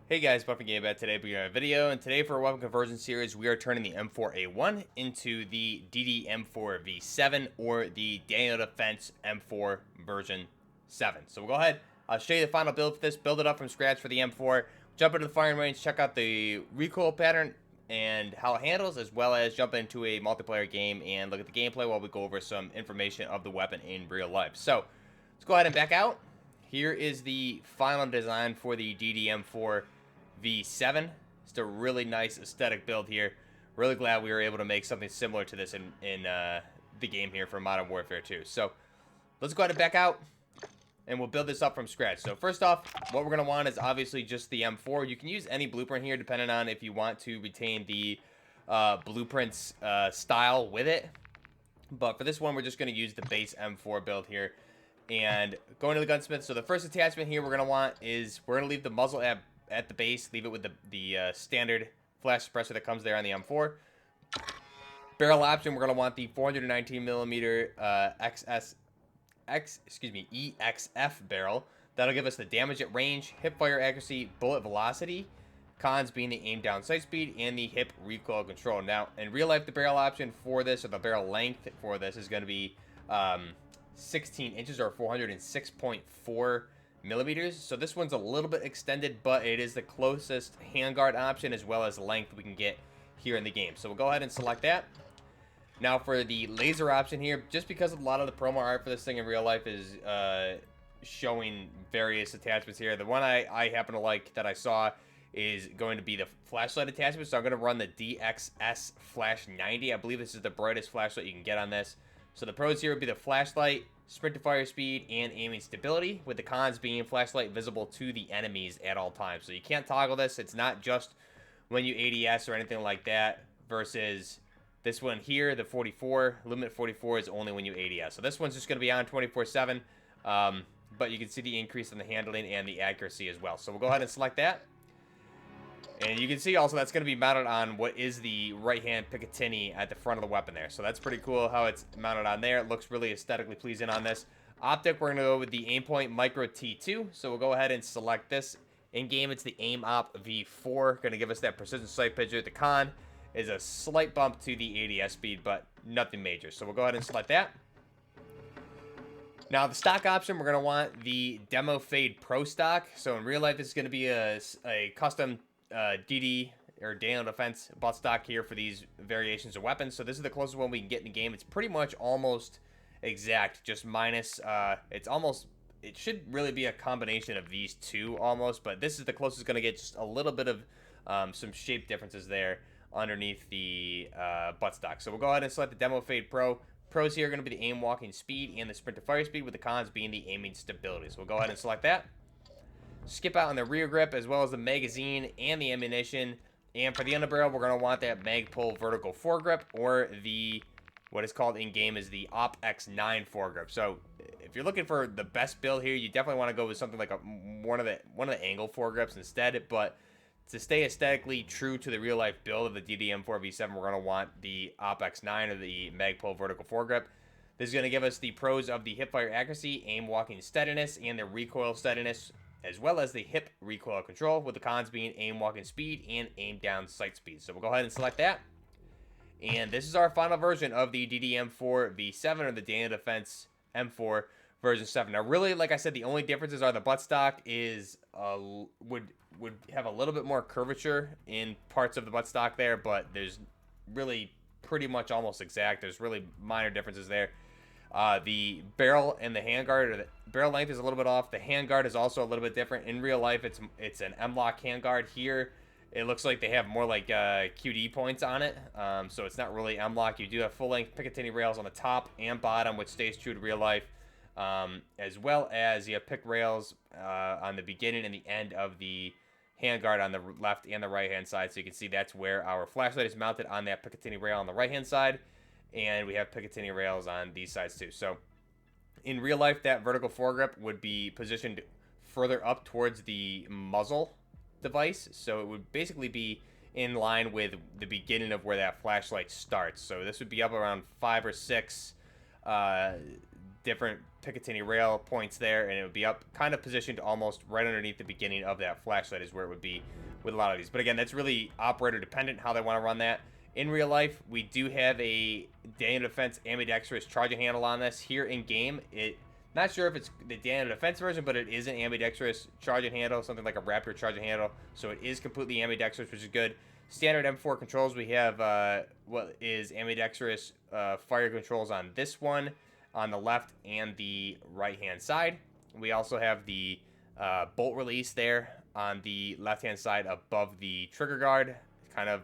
Hey guys, Buffy Gamebad. Today we got a video, and today for our weapon conversion series, we are turning the M4A1 into the DDM4 V7 or the Daniel Defense M4 version 7. So we'll go ahead, I'll show you the final build for this, build it up from scratch for the M4, jump into the firing range, check out the recoil pattern and how it handles, as well as jump into a multiplayer game and look at the gameplay while we go over some information of the weapon in real life. So let's go ahead and back out. Here is the final design for the DDM4 V7. It's a really nice aesthetic build here. Really glad we were able to make something similar to this in the game here for Modern Warfare 2. So let's go ahead and back out and we'll build this up from scratch. So first off, what we're going to want is obviously just the M4. You can use any blueprint here depending on if you want to retain the blueprints style with it. But for this one, we're just going to use the base M4 build here. And going to the gunsmith, so the first attachment here we're going to want is we're going to leave the muzzle at the base, leave it with the standard flash suppressor that comes there on the M4. Barrel option, we're going to want the 419 millimeter EXF barrel. That'll give us the damage at range, hip fire accuracy, bullet velocity, cons being the aim down sight speed, and the hip recoil control. Now, in real life, the barrel option for this, or the barrel length for this, is going to be 16 inches or 406.4 millimeters. So this one's a little bit extended, but it is the closest handguard option as well as length we can get here in the game. So we'll go ahead and select that. Now for the laser option here, just because a lot of the promo art for this thing in real life is showing various attachments here, the one I happen to like that I saw is going to be the flashlight attachment. So I'm going to run the DXS Flash 90. I believe this is the brightest flashlight you can get on this. So the pros here would be the flashlight, sprint to fire speed, and aiming stability, with the cons being flashlight visible to the enemies at all times. So you can't toggle this. It's not just when you ADS or anything like that, versus this one here, the 44. Limit 44 is only when you ADS. So this one's just going to be on 24/7, but you can see the increase in the handling and the accuracy as well. So we'll go ahead and select that. And you can see also that's going to be mounted on what is the right-hand Picatinny at the front of the weapon there. So that's pretty cool how it's mounted on there. It looks really aesthetically pleasing on this. Optic, we're going to go with the Aimpoint Micro T2. So we'll go ahead and select this. In-game, it's the Aim-Op V4. Going to give us that precision sight picture. The con is a slight bump to the ADS speed, but nothing major. So we'll go ahead and select that. Now, the stock option, we're going to want the Demo Fade Pro stock. So in real life, this is going to be a custom DD or Daniel Defense Buttstock here for these variations of weapons. So this is the closest one we can get in the game. It's pretty much almost exact, just minus it should really be a combination of these two almost, but this is the closest going to get, just a little bit of some shape differences there underneath the buttstock. So we'll go ahead and select the Demo Fade Pro. Pros here are going to be the aim walking speed and the sprint to fire speed, with the cons being the aiming stability. So we'll go ahead and select that. Skip out on the rear grip as well as the magazine and the ammunition. And for the underbarrel, we're going to want that mag pull vertical foregrip, or the what is called in game is the Op X9 foregrip. So if you're looking for the best build here, you definitely want to go with something like one of the angle foregrips instead. But to stay aesthetically true to the real life build of the DDM4 V7, we're going to want the Op X9 or the mag pull vertical foregrip. This is going to give us the pros of the hip fire accuracy, aim walking steadiness, and the recoil steadiness, as well as the hip recoil control, with the cons being aim walking speed and aim down sight speed. So we'll go ahead and select that. And this is our final version of the DDM4 V7 or the Daniel Defense M4 version 7. Now, really, like I said, the only differences are the buttstock is would have a little bit more curvature in parts of the buttstock there, but there's really pretty much almost exact. There's really minor differences there. The barrel and the handguard, or the barrel length, is a little bit off. The handguard is also a little bit different. In real life, it's an M-LOK handguard. Here, it looks like they have more like QD points on it, so it's not really M-LOK. You do have full-length Picatinny rails on the top and bottom, which stays true to real life, as well as you have pick rails on the beginning and the end of the handguard on the left and the right-hand side. So you can see that's where our flashlight is mounted, on that Picatinny rail on the right-hand side. And we have Picatinny rails on these sides too. So in real life, that vertical foregrip would be positioned further up towards the muzzle device. So it would basically be in line with the beginning of where that flashlight starts. So this would be up around 5 or 6 different Picatinny rail points there, and it would be up, kind of positioned almost right underneath the beginning of that flashlight is where it would be with a lot of these. But again, that's really operator dependent how they want to run that. In real life, we do have a Daniel Defense ambidextrous charging handle on this. Here in game, not sure if it's the Daniel Defense version, but it is an ambidextrous charging handle, something like a Raptor charging handle. So it is completely ambidextrous, which is good. Standard M4 controls, we have what is ambidextrous fire controls on this one, on the left and the right-hand side. We also have the bolt release there on the left-hand side above the trigger guard, kind of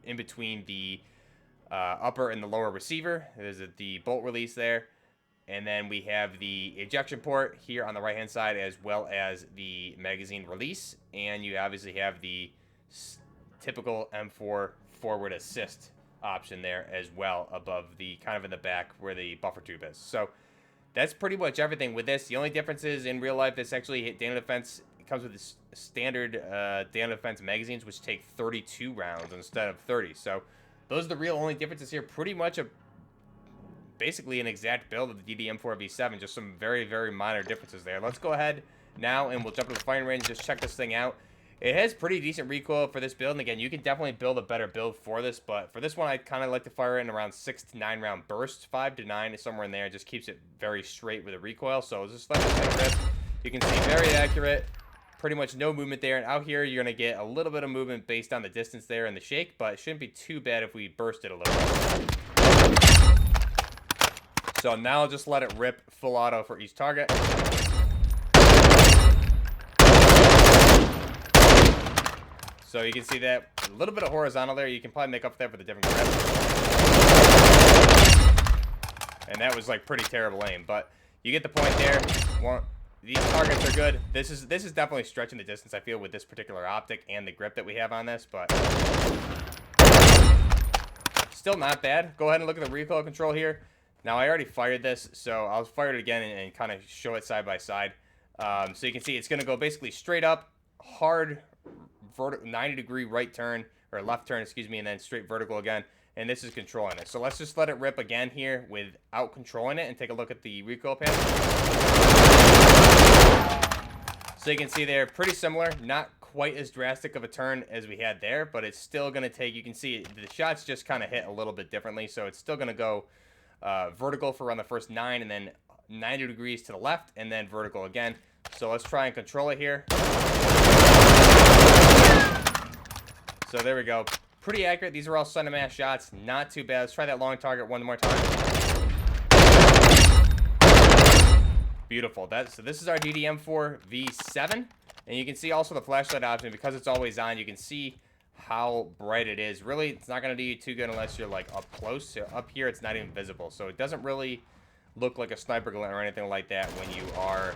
in between the upper and the lower receiver. There's the bolt release there. And then we have the ejection port here on the right-hand side, as well as the magazine release. And you obviously have the typical M4 forward assist option there as well, above the, kind of in the back where the buffer tube is. So that's pretty much everything with this. The only difference is in real life, this actually Daniel Defense, it comes with this standard Daniel Defense magazines, which take 32 rounds instead of 30. So those are the real only differences here. Pretty much basically an exact build of the DDM4 V7, just some very, very minor differences there. Let's go ahead now and we'll jump to the firing range, just check this thing out. It has pretty decent recoil for this build, and again, you can definitely build a better build for this, but for this one, I kind of like to fire it in around 6 to 9 round bursts. 5 to 9 is somewhere in there. It just keeps it very straight with the recoil, so just let this thing rip. You can see very accurate, pretty much no movement there, and out here, you're going to get a little bit of movement based on the distance there and the shake, but it shouldn't be too bad if we burst it a little bit. So now I'll just let it rip full auto for each target. So you can see that a little bit of horizontal there. You can probably make up for that with a different grip. And that was like pretty terrible aim, but you get the point there. These targets are good. This is definitely stretching the distance, I feel, with this particular optic and the grip that we have on this, but still not bad. Go ahead and look at the recoil control here. Now, I already fired this, so I'll fire it again and kind of show it side by side. So you can see it's going to go basically straight up, hard, 90-degree right turn, or left turn, excuse me, and then straight vertical again. And this is controlling it. So let's just let it rip again here without controlling it and take a look at the recoil panel. So you can see they're pretty similar, not quite as drastic of a turn as we had there, but it's still going to take, you can see the shots just kind of hit a little bit differently, so it's still going to go vertical for around the first 9, and then 90 degrees to the left, and then vertical again. So let's try and control it here. So there we go. Pretty accurate. These are all center mass shots. Not too bad. Let's try that long target one more time. Beautiful. So this is our DDM4 V7. And you can see also the flashlight option. Because it's always on, you can see how bright it is. Really, it's not going to do you too good unless you're like up close. So up here, it's not even visible. So it doesn't really look like a sniper glint or anything like that when you are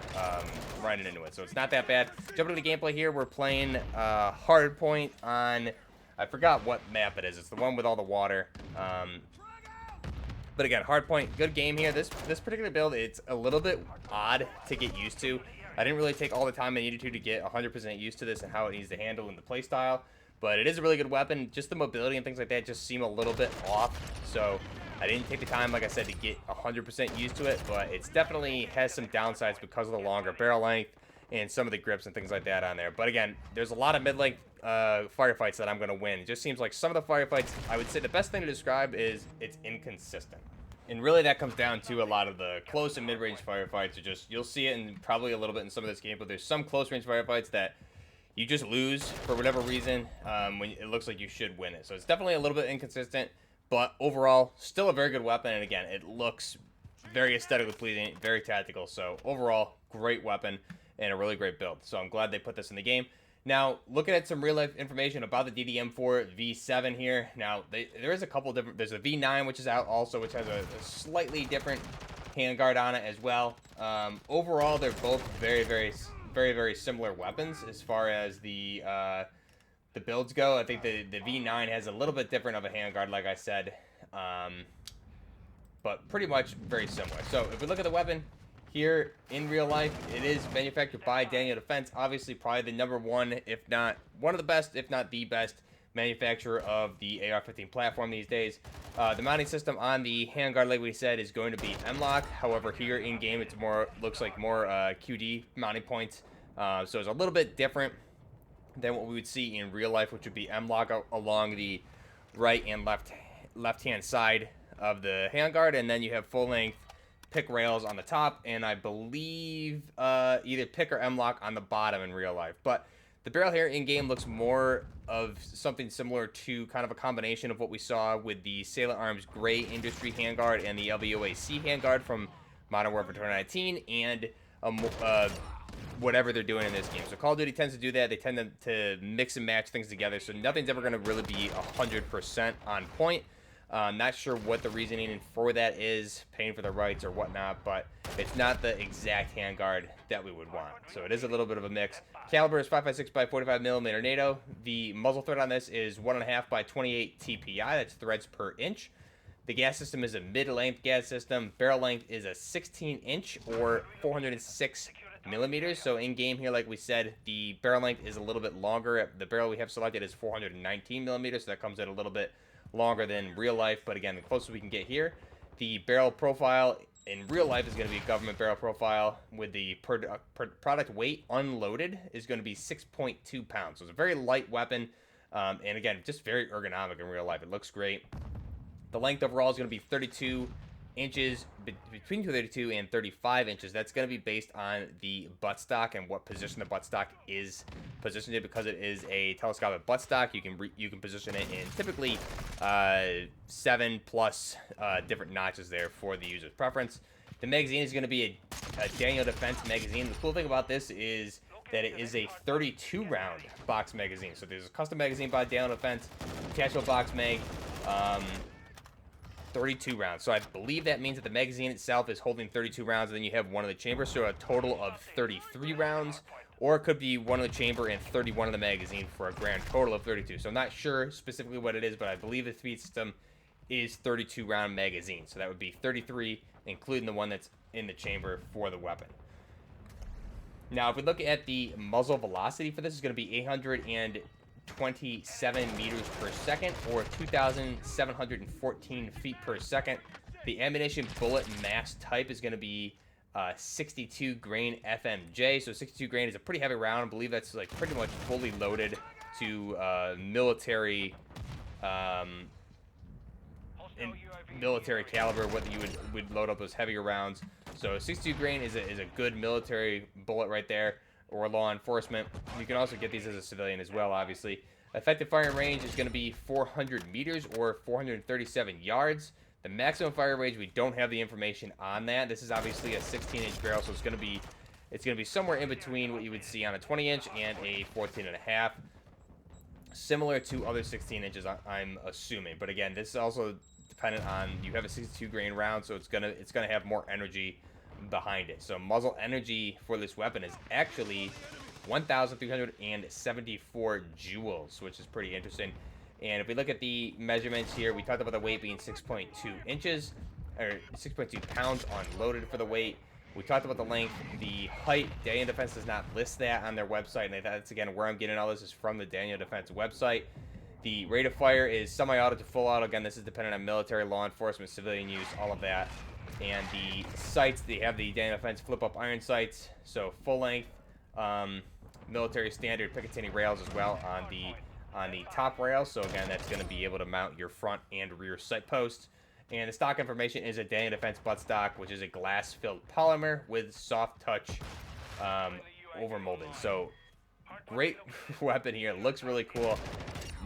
running into it. So it's not that bad. Jumping to the gameplay here, we're playing Hardpoint on, I forgot what map it is. It's the one with all the water. But again, Hardpoint, good game here. This particular build, it's a little bit odd to get used to. I didn't really take all the time I needed to get 100% used to this and how it needs to handle in the playstyle. But it is a really good weapon. Just the mobility and things like that just seem a little bit off. So I didn't take the time, like I said, to get 100% used to it. But it's definitely has some downsides because of the longer barrel length and some of the grips and things like that on there. But again, there's a lot of mid-length firefights that I'm going to win. It just seems like some of the firefights, I would say the best thing to describe is it's inconsistent. And really that comes down to a lot of the close and mid-range firefights are just, you'll see it in probably a little bit in some of this game, but there's some close-range firefights that you just lose for whatever reason when it looks like you should win it. So it's definitely a little bit inconsistent, but overall, still a very good weapon. And again, it looks very aesthetically pleasing, very tactical. So overall, great weapon and a really great build. So I'm glad they put this in the game. Now, looking at some real-life information about the DDM4 V7 here. Now, there is a couple different... There's a V9, which is out also, which has a slightly different handguard on it as well. Overall, they're both very, very similar weapons as far as the builds go. I think the V9 has a little bit different of a handguard, like I said. But pretty much very similar. So, if we look at the weapon... Here, in real life, it is manufactured by Daniel Defense. Obviously, probably the #1, if not one of the best, if not the best, manufacturer of the AR-15 platform these days. The mounting system on the handguard, like we said, is going to be M-LOK. However, here in game, it's looks like more QD mounting points. So it's a little bit different than what we would see in real life, which would be M-LOK along the right and left-hand side of the handguard, and then you have full-length pick rails on the top, and I believe either pick or M-LOK on the bottom in real life. But the barrel here in game looks more of something similar to kind of a combination of what we saw with the Sailor Arms Gray Industry handguard and the LVOAC handguard from Modern Warfare 2019, and whatever they're doing in this game. So Call of Duty tends to do that. They tend to mix and match things together, so nothing's ever going to really be 100% on point. Not sure what the reasoning for that is, paying for the rights or whatnot, but it's not the exact handguard that we would want. So it is a little bit of a mix. Caliber is 5.56 by 45mm NATO. The muzzle thread on this is 1.5 by 28 TPI. That's threads per inch. The gas system is a mid-length gas system. Barrel length is a 16-inch or 406 millimeters. So in game here, like we said, the barrel length is a little bit longer. The barrel we have selected is 419 millimeters, so that comes in a little bit longer than real life, but again, the closest we can get here. The barrel profile in real life is going to be a government barrel profile, with the product weight unloaded is going to be 6.2 pounds. So it's a very light weapon, and again, just very ergonomic in real life. It looks great. The length overall is going to be 32 inches, between 32 and 35 inches. That's going to be based on the buttstock and what position the buttstock is positioned in. Because it is a telescopic buttstock, you can position it in typically 7+ different notches there for the user's preference. The magazine is going to be a Daniel Defense magazine. The cool thing about this is that it is a 32 round box magazine. So there's a custom magazine by Daniel Defense, detachable box mag. 32 rounds. So I believe that means that the magazine itself is holding 32 rounds, and then you have one in the chamber, so a total of 33 rounds. Or it could be one in the chamber and 31 in the magazine for a grand total of 32. So I'm not sure specifically what it is, but I believe the speed system is 32 round magazine. So that would be 33, including the one that's in the chamber for the weapon. Now, if we look at the muzzle velocity for this, is going to be 827 meters per second, or 2,714 feet per second. The ammunition bullet mass type is going to be 62 grain FMJ. So 62 grain is a pretty heavy round. I believe that's like pretty much fully loaded to military military caliber, whether you would load up those heavier rounds. So 62 grain is a good military bullet right there, or law enforcement. You can also get these as a civilian as well, obviously. Effective firing range is going to be 400 meters or 437 yards. The maximum fire range, we don't have the information on that. This is obviously a 16-inch barrel, so it's going to be somewhere in between what you would see on a 20-inch and a 14.5. Similar to other 16 inches, I'm assuming. But again, this is also dependent on, you have a 62 grain round, so it's gonna have more energy behind it. So muzzle energy for this weapon is actually 1,374 joules, which is pretty interesting. And if we look at the measurements here, we talked about the weight being 6.2 inches, or 6.2 pounds unloaded for the weight. We talked about the length. The height, Daniel Defense does not list that on their website, and that's, again, where I'm getting all this is from the Daniel Defense website. The rate of fire is semi-auto to full auto. Again, this is dependent on military, law enforcement, civilian use, all of that. And the sights, they have the Daniel Defense flip-up iron sights, so full-length, military standard Picatinny rails as well on the top rail. So again, that's going to be able to mount your front and rear sight posts. And the stock information is a Daniel Defense buttstock, which is a glass-filled polymer with soft touch overmolding. So great weapon here. It looks really cool.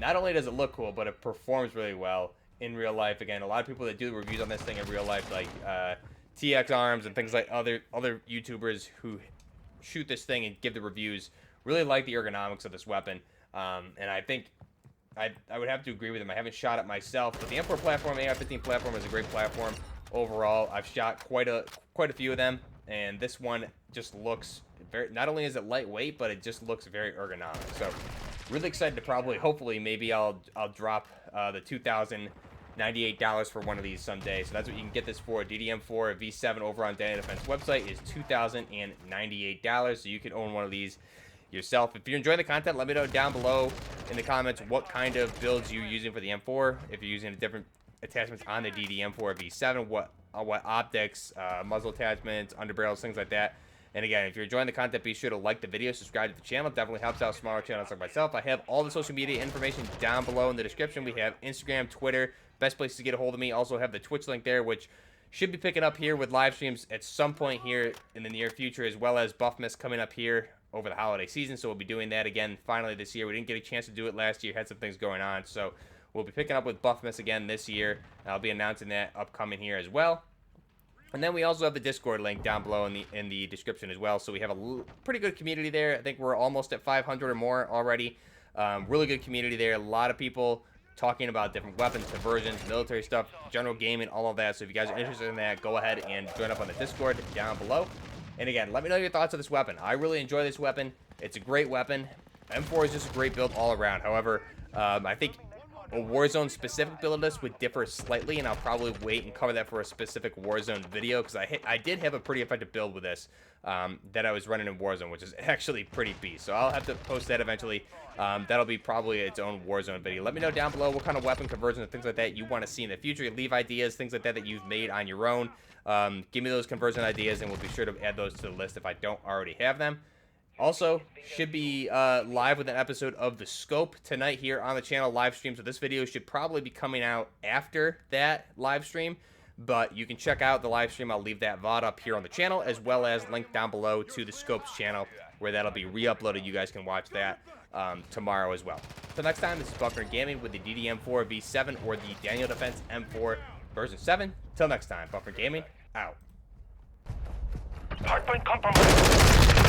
Not only does it look cool, but it performs really well in real life. Again, a lot of people that do the reviews on this thing in real life, like TX Arms and things like other YouTubers who shoot this thing and give the reviews, really like the ergonomics of this weapon. And I think I would have to agree with them. I haven't shot it myself, but the M4 platform, AR-15 platform, is a great platform overall. I've shot quite a few of them, and this one just looks very, not only is it lightweight, but it just looks very ergonomic. So really excited to hopefully, maybe I'll drop the $2,098 for one of these someday. So that's what you can get this for. DDM4 V7 over on Daniel Defense website is $2,098. So you can own one of these yourself. If you're enjoying the content, let me know down below in the comments what kind of builds you're using for the M4. If you're using different attachments on the DDM4 V7, what optics, muzzle attachments, underbarrels, things like that. And again, if you're enjoying the content, be sure to like the video, subscribe to the channel. It definitely helps out smaller channels like myself. I have all the social media information down below in the description. We have Instagram, Twitter, best places to get a hold of me. Also have the Twitch link there, which should be picking up here with live streams at some point here in the near future, as well as Buffmas coming up here over the holiday season. So we'll be doing that again finally this year. We didn't get a chance to do it last year, had some things going on. So we'll be picking up with Buffmas again this year. I'll be announcing that upcoming here as well. And then we also have the Discord link down below in the description as well. So we have a pretty good community there. I think we're almost at 500 or more already. Really good community there. A lot of people talking about different weapons, conversions, military stuff, general gaming, all of that. So if you guys are interested in that, go ahead and join up on the Discord down below. And again, let me know your thoughts on this weapon. I really enjoy this weapon. It's a great weapon. M4 is just a great build all around. However, I think a Warzone specific build of this would differ slightly, and I'll probably wait and cover that for a specific Warzone video, because I did have a pretty effective build with this that I was running in Warzone, which is actually pretty beast. So I'll have to post that eventually. That'll be probably its own Warzone video. Let me know down below what kind of weapon conversions and things like that you want to see in the future. Leave ideas, things like that that you've made on your own. Give me those conversion ideas, and we'll be sure to add those to the list if I don't already have them. Also, should be live with an episode of The Scope tonight here on the channel live stream. So this video should probably be coming out after that live stream. But you can check out the live stream. I'll leave that VOD up here on the channel, as well as link down below to the Scope's channel, where that'll be re-uploaded. You guys can watch that tomorrow as well. So next time, this is Buckner Gaming with the DDM4 V7 or the Daniel Defense M4 version 7. Till next time, Buckner Gaming, out. Hardpoint compromised.